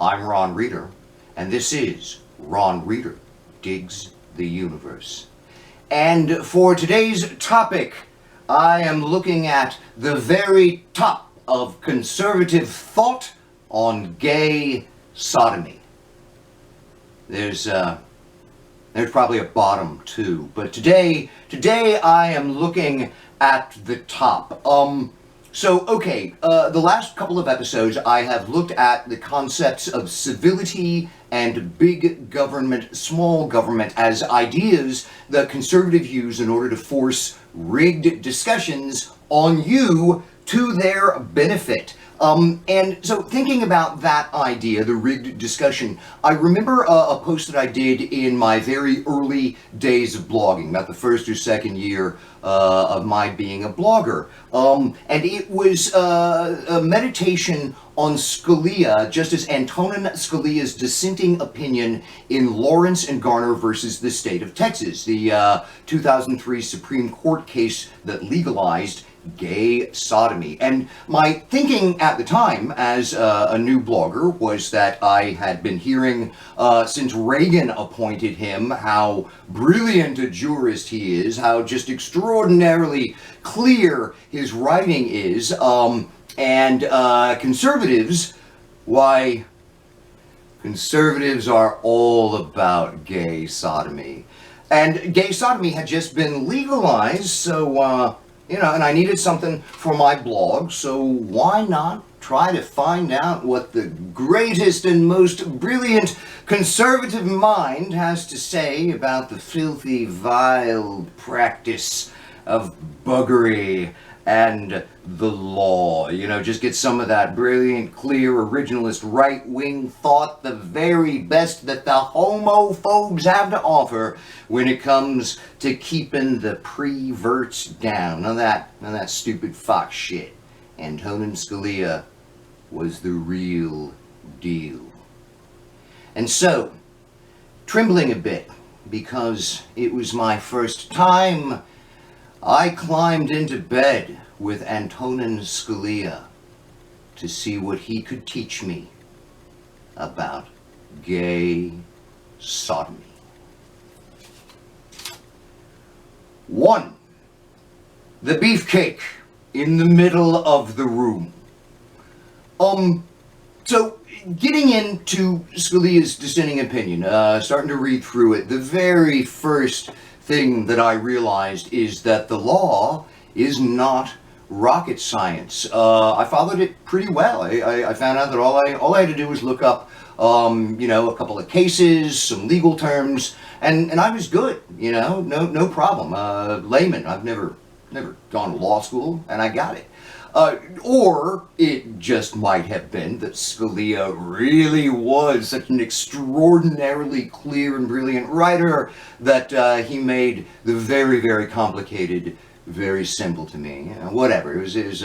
I'm Ron Reader, and this is Ron Reader Digs the Universe. And for today's topic, I am looking at the very top of conservative thought on gay sodomy. There's probably a bottom too, but today I am looking at the top. The last couple of episodes I have looked at the concepts of civility and big government, small government as ideas that conservatives use in order to force rigged discussions on you to their benefit. And so thinking about that idea, the rigged discussion, I remember a post that I did in my very early days of blogging, about the first or second year of my being a blogger. And it was a meditation on Scalia, Justice Antonin Scalia's dissenting opinion in Lawrence and Garner versus the state of Texas, the 2003 Supreme Court case that legalized gay sodomy. And my thinking at the time as a new blogger was that I had been hearing since Reagan appointed him how brilliant a jurist he is, how just extraordinarily clear his writing is, and conservatives, why, conservatives are all about gay sodomy. And gay sodomy had just been legalized, so and I needed something for my blog, so why not try to find out what the greatest and most brilliant conservative mind has to say about the filthy, vile practice of buggery and the law. Just get some of that brilliant, clear, originalist, right-wing thought, the very best that the homophobes have to offer when it comes to keeping the preverts down. None of that stupid fox shit. Antonin Scalia was the real deal. And so, trembling a bit, because it was my first time, I climbed into bed with Antonin Scalia to see what he could teach me about gay sodomy. 1. The beefcake in the middle of the room. So getting into Scalia's dissenting opinion, starting to read through it, the very first thing that I realized is that the law is not rocket science. I followed it pretty well. I found out that all I had to do was look up, a couple of cases, some legal terms, and I was good. No problem. Layman. I've never gone to law school, and I got it. Or it just might have been that Scalia really was such an extraordinarily clear and brilliant writer that he made the very, very complicated very simple to me. Whatever. It was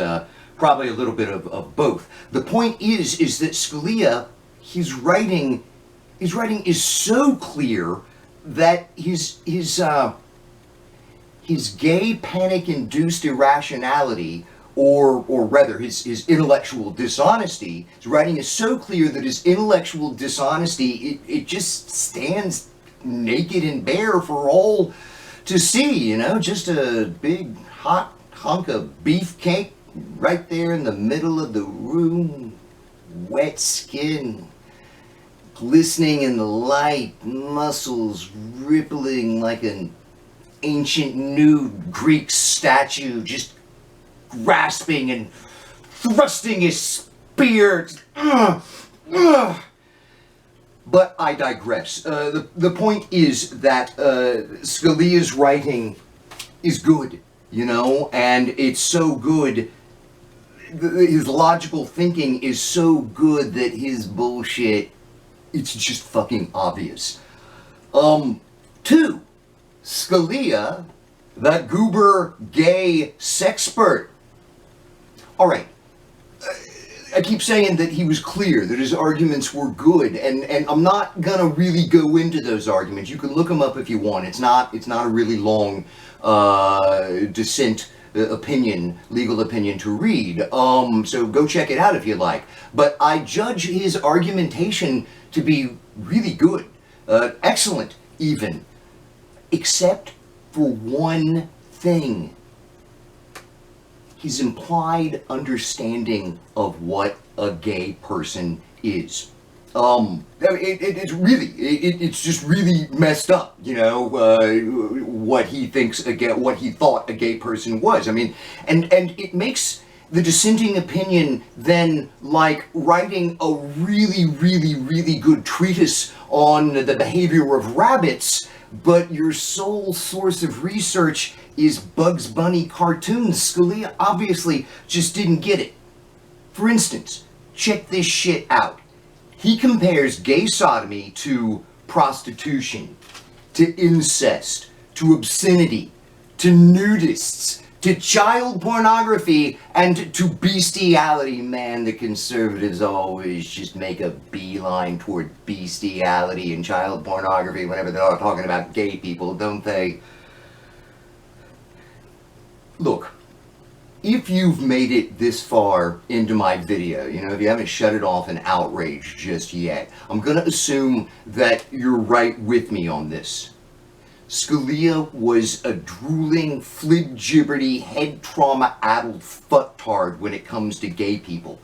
probably a little bit of both. The point is that Scalia, his writing is so clear that his gay panic-induced irrationality, or rather his intellectual dishonesty, his writing is so clear that his intellectual dishonesty, it just stands naked and bare for all to see, just a big hot hunk of beefcake right there in the middle of the room, wet skin, glistening in the light, muscles rippling like an ancient nude Greek statue, just grasping and thrusting his spear. But I digress. The point is that Scalia's writing is good, and it's so good, his logical thinking is so good that his bullshit, it's just fucking obvious. 2, Scalia, that goober gay sexpert. Alright, I keep saying that he was clear, that his arguments were good, and I'm not gonna really go into those arguments. You can look them up if you want. It's not a really long dissent opinion, legal opinion to read. So go check it out if you like. But I judge his argumentation to be really good, excellent even, except for one thing. His implied understanding of what a gay person is. It's just really messed up, you know, what he thought a gay person was. I mean, and it makes the dissenting opinion then like writing a really, really, really good treatise on the behavior of rabbits, but your sole source of research is Bugs Bunny cartoons. Scalia obviously just didn't get it. For instance, check this shit out. He compares gay sodomy to prostitution, to incest, to obscenity, to nudists, to child pornography, and to bestiality. Man, the conservatives always just make a beeline toward bestiality and child pornography whenever they're talking about gay people, don't they? Look, if you've made it this far into my video, you know, if you haven't shut it off in outrage just yet, I'm going to assume that you're right with me on this. Scalia was a drooling, flib-gibberty, head trauma-addled fucktard when it comes to gay people.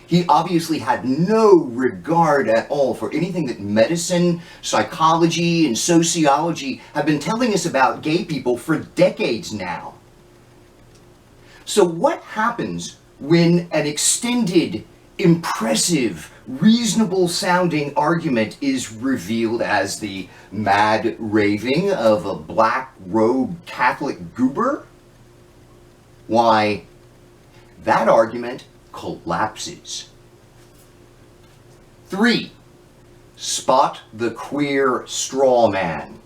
He obviously had no regard at all for anything that medicine, psychology, and sociology have been telling us about gay people for decades now. So what happens when an extended, impressive, reasonable-sounding argument is revealed as the mad raving of a black-robed Catholic goober? Why, that argument collapses. 3. Spot the queer straw man.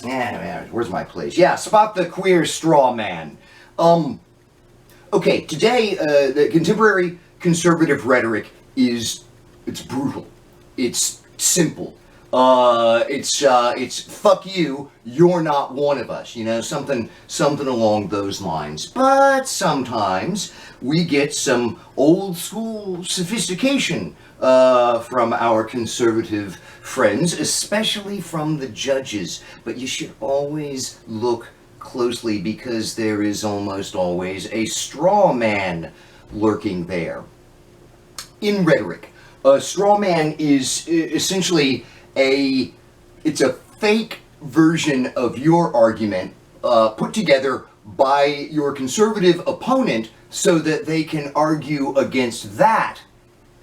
Yeah, where's my place? Yeah, spot the queer straw man. Okay, today, the contemporary conservative rhetoric it's brutal. It's simple. It's fuck you, you're not one of us, you know, something along those lines. But sometimes we get some old school sophistication from our conservative friends, especially from the judges. But you should always look closely because there is almost always a straw man lurking there. In rhetoric, a straw man is essentially it's a fake version of your argument put together by your conservative opponent so that they can argue against that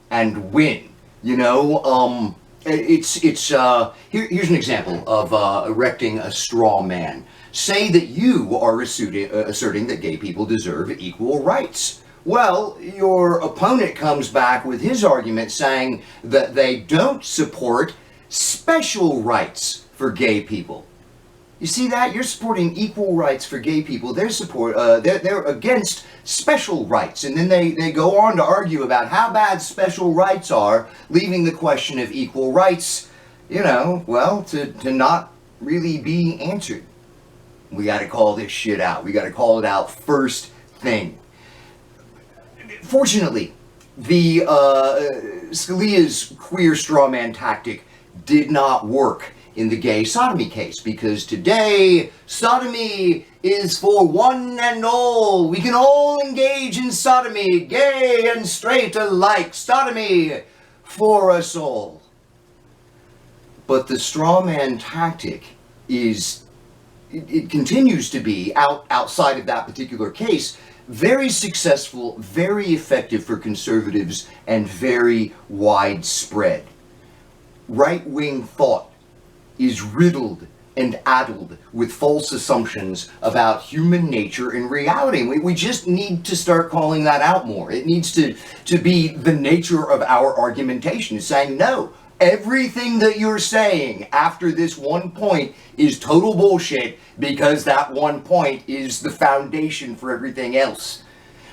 and win. You know, here's an example of erecting a straw man. Say that you are asserting that gay people deserve equal rights. Well, your opponent comes back with his argument saying that they don't support special rights for gay people. You see that? You're supporting equal rights for gay people. They're against special rights. And then they go on to argue about how bad special rights are, leaving the question of equal rights, you know, well, to not really be answered. We got to call this shit out. We got to call it out first thing. Fortunately, the Scalia's queer straw man tactic did not work in the gay sodomy case, because today sodomy is for one and all. We can all engage in sodomy, gay and straight alike. Sodomy for us all. But the straw man tactic it continues to be, outside of that particular case, very successful, very effective for conservatives, and very widespread. Right-wing thought is riddled and addled with false assumptions about human nature and reality. We just need to start calling that out more. It needs to be the nature of our argumentation, is saying, no, everything that you're saying after this one point is total bullshit, because that one point is the foundation for everything else.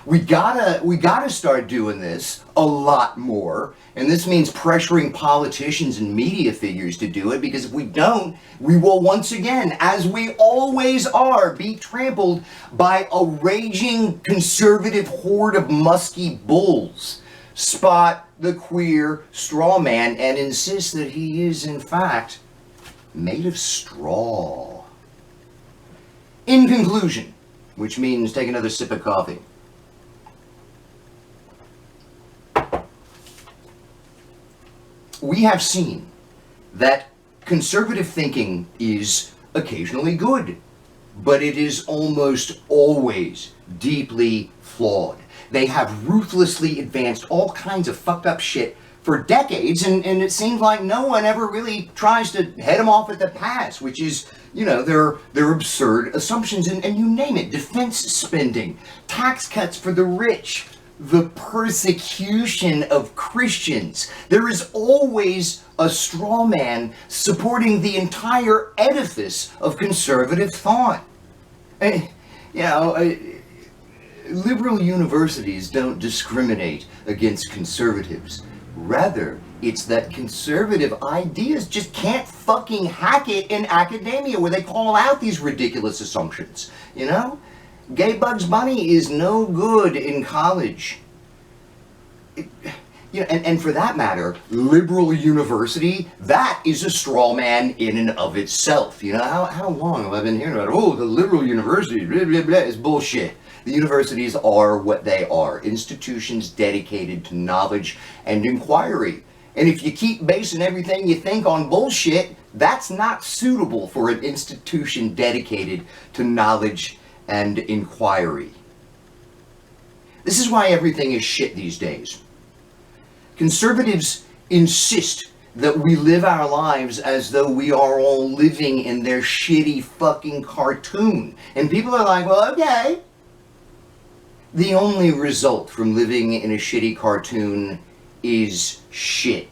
We gotta start doing this a lot more, and this means pressuring politicians and media figures to do it, because if we don't, we will once again, as we always are, be trampled by a raging conservative horde of musky bulls. Spot the queer straw man and insist that he is, in fact, made of straw. In conclusion, which means take another sip of coffee. We have seen that conservative thinking is occasionally good, but it is almost always deeply flawed. They have ruthlessly advanced all kinds of fucked up shit for decades, and it seems like no one ever really tries to head them off at the pass, which is, you know, their absurd assumptions, and you name it: defense spending, tax cuts for the rich, the persecution of Christians. There is always a straw man supporting the entire edifice of conservative thought. Liberal universities don't discriminate against conservatives. Rather, it's that conservative ideas just can't fucking hack it in academia, where they call out these ridiculous assumptions, you know? Gay Bugs Bunny is no good in college. And for that matter, liberal university, that is a straw man in and of itself. You know, how long have I been hearing about, oh, the liberal university, blah, blah, blah, is bullshit. The universities are what they are: institutions dedicated to knowledge and inquiry. And if you keep basing everything you think on bullshit, that's not suitable for an institution dedicated to knowledge and inquiry. This is why everything is shit these days. Conservatives insist that we live our lives as though we are all living in their shitty fucking cartoon. And people are like, well, okay. The only result from living in a shitty cartoon is shit.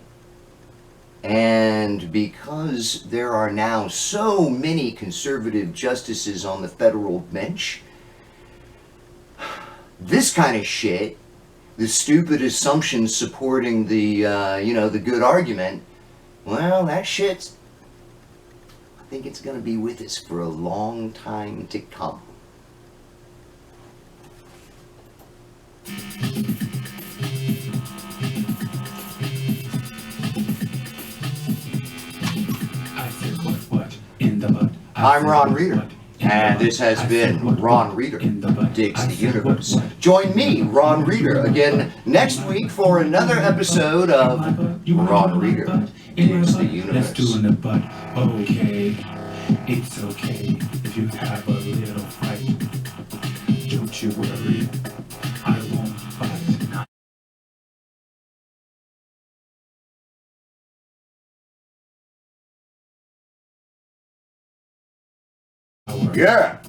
And because there are now so many conservative justices on the federal bench, this kind of shit, the stupid assumptions supporting the good argument, well, that shit's, I think it's going to be with us for a long time to come. I'm Ron Reeder, and this has been Ron Reeder Digs the Universe. Join me, Ron Reeder, again next week for another episode of Ron Reeder Digs the Universe. Let's do it, but okay, it's okay if you have a little fight. Don't you worry, I won't fight. Yeah.